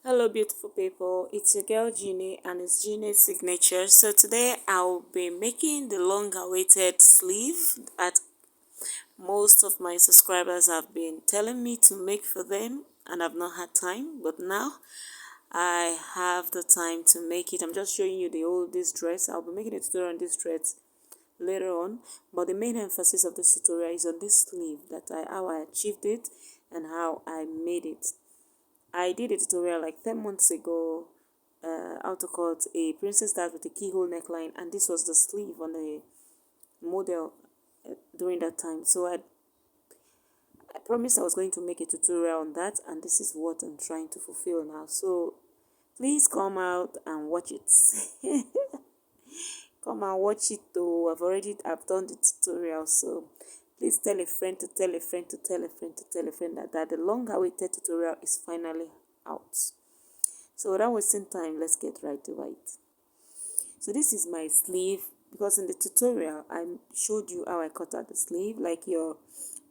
Hello, beautiful people. It's your girl Jeannie, and it's Jeannie's signature. So today I'll be making the long-awaited sleeve that most of my subscribers have been telling me to make for them, and I've not had time. But now I have the time to make it. I'm just showing you this dress. I'll be making a tutorial on this dress later on, but the main emphasis of this tutorial is on this sleeve, how I achieved it and how I made it. I did a tutorial like 10 months ago, how to cut a princess dart with a keyhole neckline, and this was the sleeve on the model during that time. So I promised I was going to make a tutorial on that, and this is what I'm trying to fulfill now. So please come out and watch it. Come and watch it though. I've done the tutorial, so please tell a friend to tell a friend to tell a friend to tell a friend that the long awaited tutorial is finally out. So without wasting time, let's get right to it. So this is my sleeve, because in the tutorial I showed you how I cut out the sleeve. Like your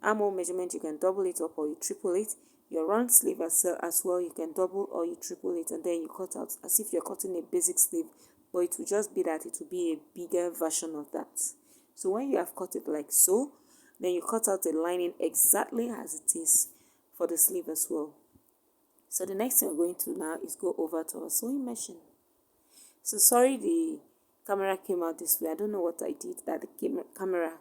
armhole measurement, you can double it up or you triple it. Your round sleeve as well, you can double or you triple it, and then you cut out as if you're cutting a basic sleeve, but it will just be that it will be a bigger version of that. So when you have cut it like so, then you cut out the lining exactly as it is for the sleeve as well. So the next thing we're going to now is go over to our sewing machine. So sorry the camera came out this way. I don't know what I did that the camera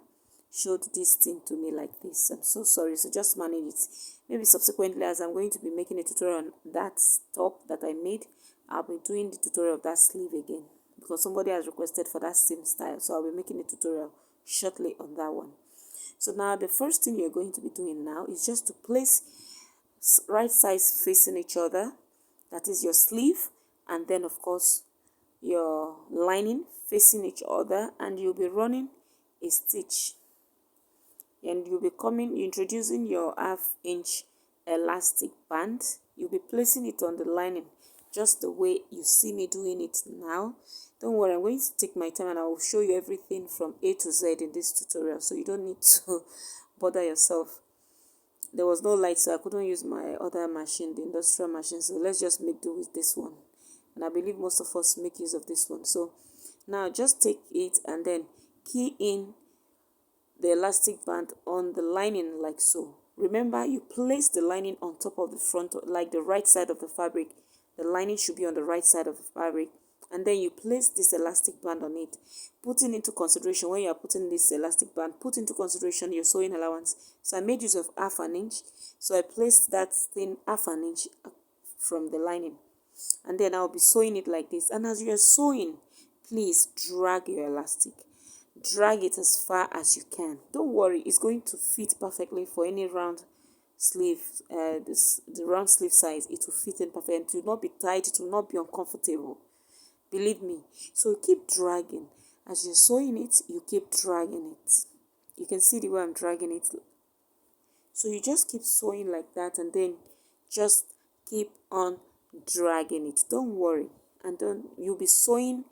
showed this thing to me like this. I'm so sorry. So just manage it. Maybe subsequently, as I'm going to be making a tutorial on that top that I made, I'll be doing the tutorial of that sleeve again, because somebody has requested for that same style. So I'll be making a tutorial shortly on that one. So now the first thing you're going to be doing now is just to place right sides facing each other. That is your sleeve, and then of course your lining facing each other, and you'll be running a stitch, and you'll be introducing your half-inch elastic band. You'll be placing it on the lining just the way you see me doing it now. Don't worry, I'm going to take my time and I will show you everything from A to Z in this tutorial, so you don't need to bother yourself. There was no light, so I couldn't use my other machine, the industrial machine, so let's just make do with this one. And I believe most of us make use of this one. So now just take it and then key in the elastic band on the lining like so. Remember, you place the lining on top of the front, like the right side of the fabric. The lining should be on the right side of the fabric, and then you place this elastic band on it. Putting into consideration, when you are putting this elastic band, put into consideration your sewing allowance. So I made use of half an inch, so I placed that thing half an inch from the lining, and then I'll be sewing it like this. And as you're sewing, please drag your elastic. Drag it as far as you can. Don't worry, it's going to fit perfectly for any round sleeve. The round sleeve size, it will fit in perfectly. It will not be tight, it will not be uncomfortable, believe me. So keep dragging. As you're sewing it, you keep dragging it. You can see the way I'm dragging it. So you just keep sewing like that, and then just keep on dragging it. Don't worry, and then you'll be sewing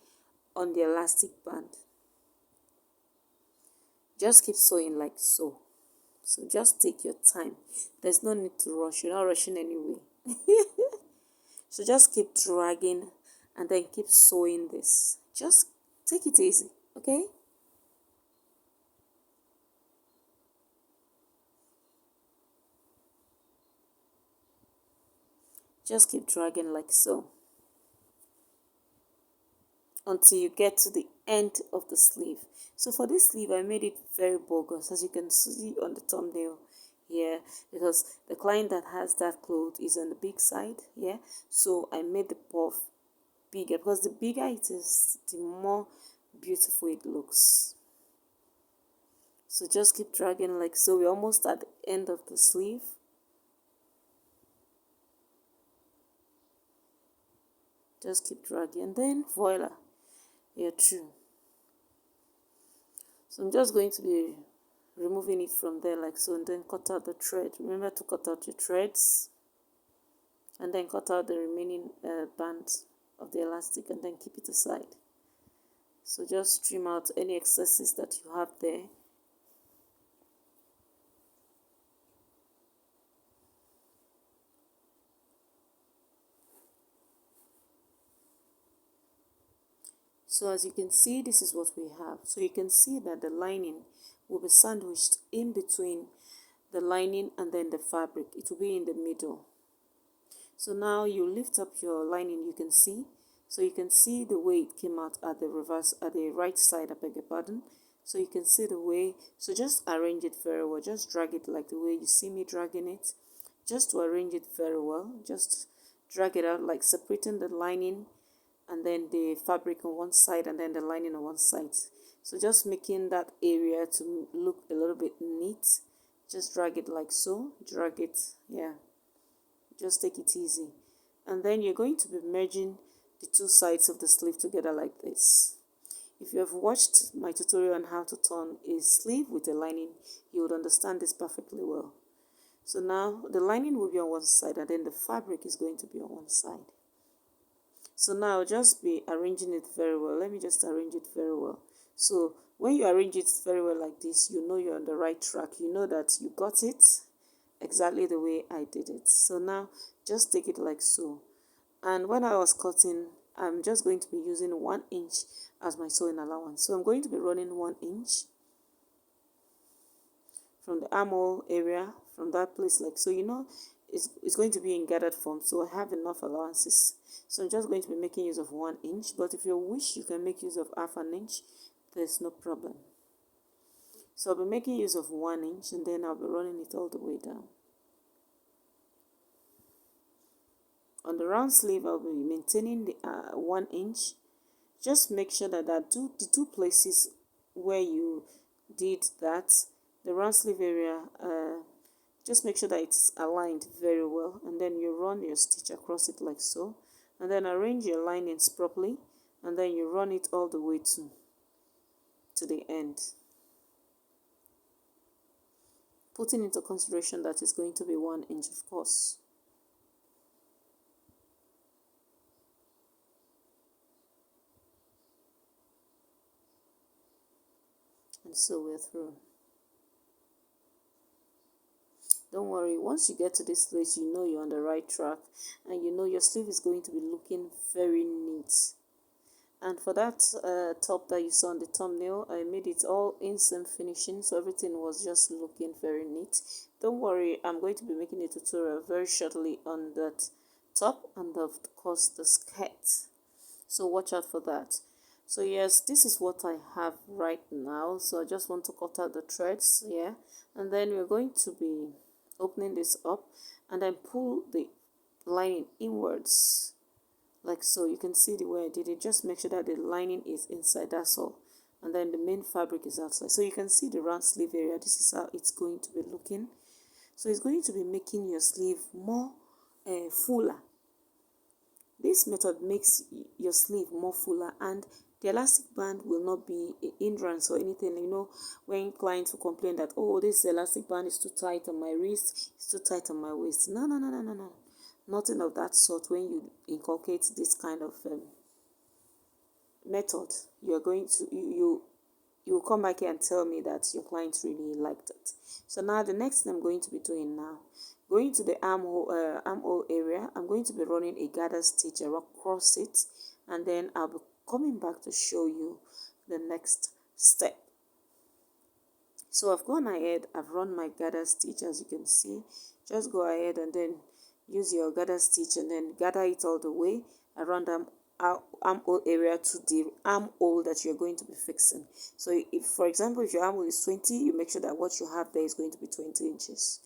on the elastic band. Just keep sewing like so. So just take your time. There's no need to rush. You're not rushing anyway. So just keep dragging and then keep sewing this. Just take it easy, okay? Just keep dragging like so until you get to the end of the sleeve. So for this sleeve, I made it very bogus, as you can see on the thumbnail here, because the client that has that cloth is on the big side, yeah. So I made the puff bigger, because the bigger it is, the more beautiful it looks. So just keep dragging like so. We're almost at the end of the sleeve. Just keep dragging, and then voila, you're through. So I'm just going to be removing it from there like so, and then cut out the thread. Remember to cut out your threads, and then cut out the remaining bands of the elastic, and then keep it aside. So just trim out any excesses that you have there. So as you can see, this is what we have. So you can see that the lining will be sandwiched in between the lining and then the fabric. It will be in the middle. So now you lift up your lining, you can see. So you can see the way it came out at the reverse, at the right side, I beg your pardon. So you can see the way, so just arrange it very well. Just drag it like the way you see me dragging it. Just to arrange it very well. Just drag it out, like separating the lining and then the fabric on one side and then the lining on one side. So just making that area to look a little bit neat. Just drag it like so. Drag it, yeah. Just take it easy. And then you're going to be merging the two sides of the sleeve together like this. If you have watched my tutorial on how to turn a sleeve with a lining, you would understand this perfectly well. So now the lining will be on one side and then the fabric is going to be on one side. So now just be arranging it very well. Let me just arrange it very well. So when you arrange it very well like this, you know you're on the right track. You know that you got it exactly the way I did it. So now just take it like so. And when I was cutting, I'm just going to be using 1 inch as my sewing allowance. So I'm going to be running 1 inch from the armhole area, from that place like so. You know it's going to be in gathered form, so I have enough allowances. So I'm just going to be making use of 1 inch, but if you wish you can make use of half an inch. There's no problem. So I'll be making use of 1 inch and then I'll be running it all the way down. On the round sleeve, I'll be maintaining the 1 inch. Just make sure that the two places where you did that, the round sleeve area, just make sure that it's aligned very well, and then you run your stitch across it like so, and then arrange your linings properly, and then you run it all the way to the end, putting into consideration that it's going to be 1 inch, of course. And so we're through. Don't worry, once you get to this place, you know you're on the right track and you know your sleeve is going to be looking very neat. And for that top that you saw on the thumbnail, I made it all inseam finishing, so everything was just looking very neat. Don't worry, I'm going to be making a tutorial very shortly on that top and of course the skirt, so watch out for that. So yes, this is what I have right now. So I just want to cut out the threads, yeah, and then we're going to be opening this up and then pull the lining inwards like so. You can see the way I did it. Just make sure that the lining is inside, that's all, and then the main fabric is outside. So you can see the round sleeve area. This is how it's going to be looking. So it's going to be making your sleeve more fuller. This method makes your sleeve more fuller, and the elastic band will not be a hindrance or anything. You know, when clients will complain that, oh, this elastic band is too tight on my wrist, it's too tight on my waist. No, no, no, no, no, no. Nothing of that sort. When you inculcate this kind of method, you're going to, you will come back here and tell me that your clients really liked it. So now the next thing I'm going to be doing now, going to the armhole area, I'm going to be running a gather stitch across it, and then I'll be coming back to show you the next step. So I've gone ahead, I've run my gather stitch, as you can see. Just go ahead and then use your gather stitch and then gather it all the way around armhole area to the armhole that you're going to be fixing. So if, for example, if your armhole is 20, you make sure that what you have there is going to be 20 inches.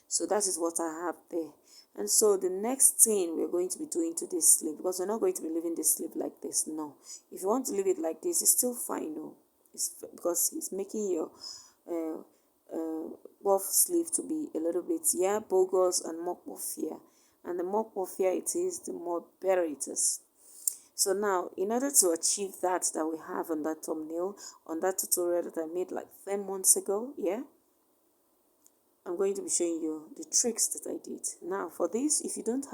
So that is what I have there. And so the next thing we're going to be doing to this sleeve, because we're not going to be leaving this sleeve like this, no. If you want to leave it like this, it's still fine, no. It's because it's making your buff sleeve to be a little bit, yeah, bogus and more puffier. And the more puffier it is, the more better it is. So now, in order to achieve that we have on that thumbnail, on that tutorial that I made like 10 months ago, yeah, I'm going to be showing you the tricks that I did. Now, for this, if you don't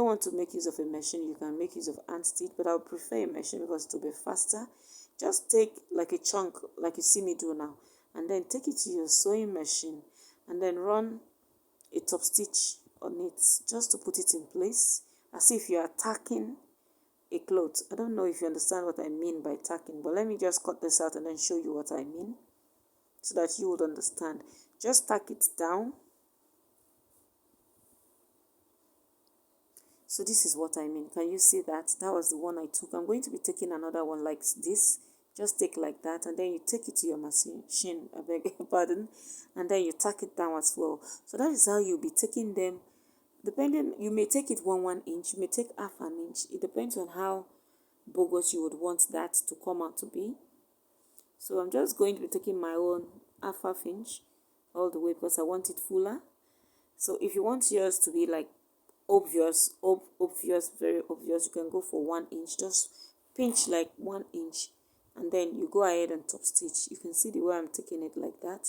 want to make use of a machine, you can make use of hand stitch, but I would prefer a machine because it will be faster. Just take like a chunk, like you see me do now, and then take it to your sewing machine, and then run a top stitch on it, just to put it in place, as if you're attacking a cloth. I don't know if you understand what I mean by tacking, but let me just cut this out and then show you what I mean so that you would understand. Just tack it down. So this is what I mean. Can you see that? That was the one I took. I'm going to be taking another one like this. Just take like that, and then you take it to your machine, I beg your pardon, and then you tack it down as well. So that is how you'll be taking them. Depending, you may take it 1 inch, you may take half an inch. It depends on how bogus you would want that to come out to be. So I'm just going to be taking my own half inch all the way because I want it fuller. So if you want yours to be like obvious, very obvious, you can go for 1 inch. Just pinch like 1 inch, and then you go ahead and top stitch. You can see the way I'm taking it like that.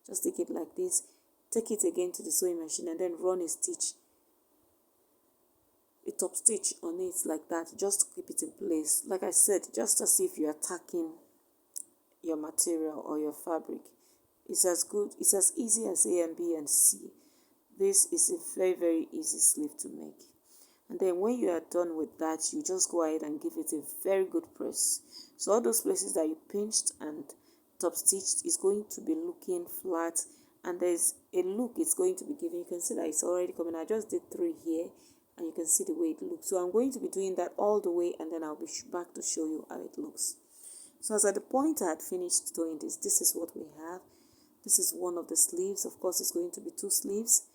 Just take it like this, take it again to the sewing machine, and then run a stitch, a top stitch on it like that, just to keep it in place. Like I said, just as if you're tacking your material or your fabric. It's as good, it's as easy as A and B and C. This is a very easy sleeve to make. And then when you are done with that, you just go ahead and give it a very good press. So all those places that you pinched and top stitched is going to be looking flat, and there's a look it's going to be giving. You can see that it's already coming. I just did 3 here, and you can see the way it looks. So I'm going to be doing that all the way, and then I'll be back to show you how it looks. So as at the point I had finished doing this, this is what we have. This is one of the sleeves. Of course, it's going to be 2 sleeves.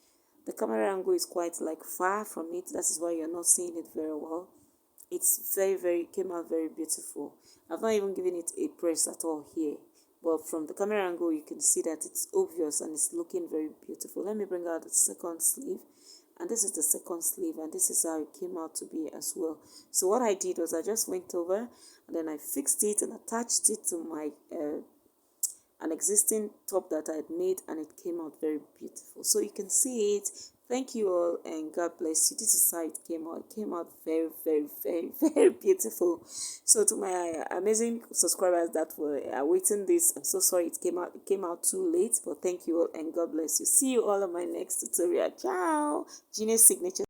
The camera angle is quite like far from it. That is why you're not seeing it very well. It's came out very beautiful. I've not even given it a press at all here. But from the camera angle, you can see that it's obvious and it's looking very beautiful. Let me bring out the second sleeve. And this is the second sleeve, and this is how it came out to be as well. So what I did was I just went over and then I fixed it and attached it to my an existing top that I had made, and it came out very beautiful. So you can see it. Thank you all, and God bless you. This is how it came out. It came out very beautiful. So to my amazing subscribers that were awaiting this, I'm so sorry it came out too late, but thank you all, and God bless you. See you all on my next tutorial. Ciao. Genius Signature.